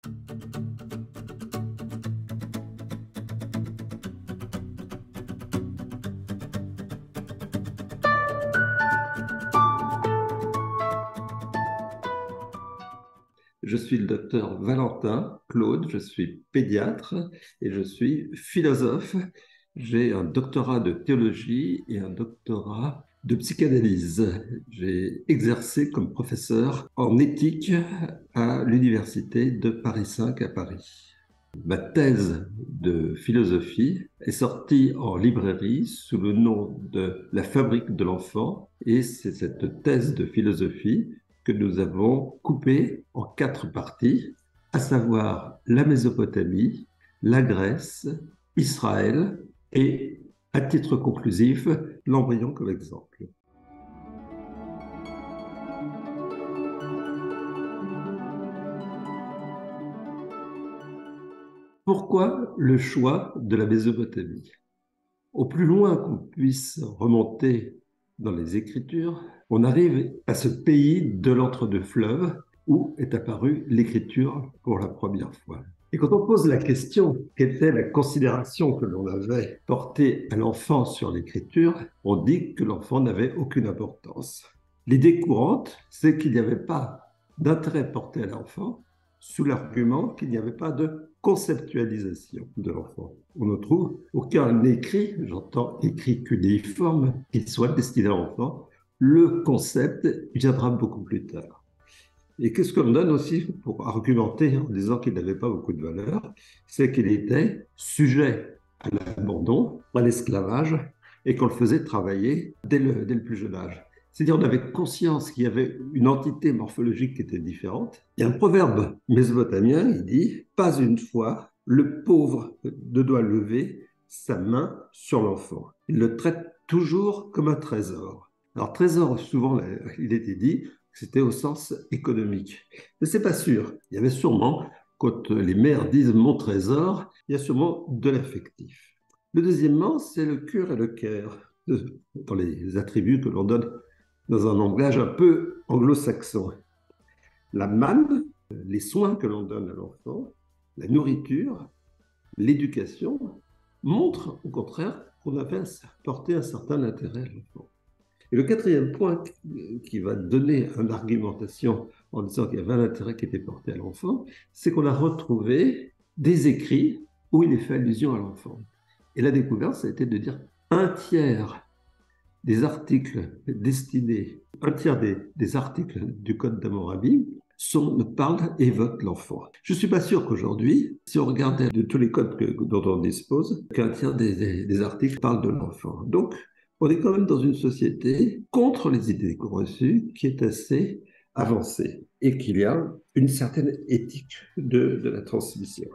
Je suis le docteur Valentin Claude, je suis pédiatre et je suis philosophe. J'ai un doctorat de théologie et un doctorat de psychanalyse. J'ai exercé comme professeur en éthique à l'université de Paris 5 à Paris. Ma thèse de philosophie est sortie en librairie sous le nom de La fabrique de l'enfant et c'est cette thèse de philosophie que nous avons coupée en 4 parties, à savoir la Mésopotamie, la Grèce, Israël et, à titre conclusif, l'embryon comme exemple. Pourquoi le choix de la Mésopotamie? Au plus loin qu'on puisse remonter dans les Écritures, on arrive à ce pays de l'entre-deux-fleuves où est apparue l'écriture pour la première fois. Et quand on pose la question, quelle était la considération que l'on avait portée à l'enfant sur l'écriture, on dit que l'enfant n'avait aucune importance. L'idée courante, c'est qu'il n'y avait pas d'intérêt porté à l'enfant sous l'argument qu'il n'y avait pas de conceptualisation de l'enfant. On ne trouve aucun écrit, j'entends écrit cunéiforme, qui soit destiné à l'enfant. Le concept viendra beaucoup plus tard. Et qu'est-ce qu'on donne aussi pour argumenter en disant qu'il n'avait pas beaucoup de valeur? C'est qu'il était sujet à l'abandon, à l'esclavage, et qu'on le faisait travailler dès le plus jeune âge. C'est-à-dire qu'on avait conscience qu'il y avait une entité morphologique qui était différente. Il y a un proverbe mésopotamien, il dit « Pas une fois, le pauvre ne doit lever sa main sur l'enfant. Il le traite toujours comme un trésor. » Alors trésor, souvent, il était dit, c'était au sens économique. Mais c'est pas sûr. Il y avait sûrement, quand les mères disent mon trésor, il y a sûrement de l'affectif. Le deuxièmement, c'est le cure et le care, dans les attributs que l'on donne dans un langage un peu anglo-saxon. La manne, les soins que l'on donne à l'enfant, la nourriture, l'éducation, montrent au contraire qu'on avait porté un certain intérêt à l'enfant. Et le quatrième point qui va donner une argumentation en disant qu'il y avait un intérêt qui était porté à l'enfant, c'est qu'on a retrouvé des écrits où il est fait allusion à l'enfant. Et la découverte, ça a été de dire un tiers des articles destinés, un tiers des articles du Code d'Hammurabi parlent, évoquent l'enfant. Je ne suis pas sûr qu'aujourd'hui, si on regardait de tous les codes dont on dispose, qu'un tiers des articles parlent de l'enfant. Donc, on est quand même dans une société contre les idées reçues qui est assez avancée et qu'il y a une certaine éthique de la transmission.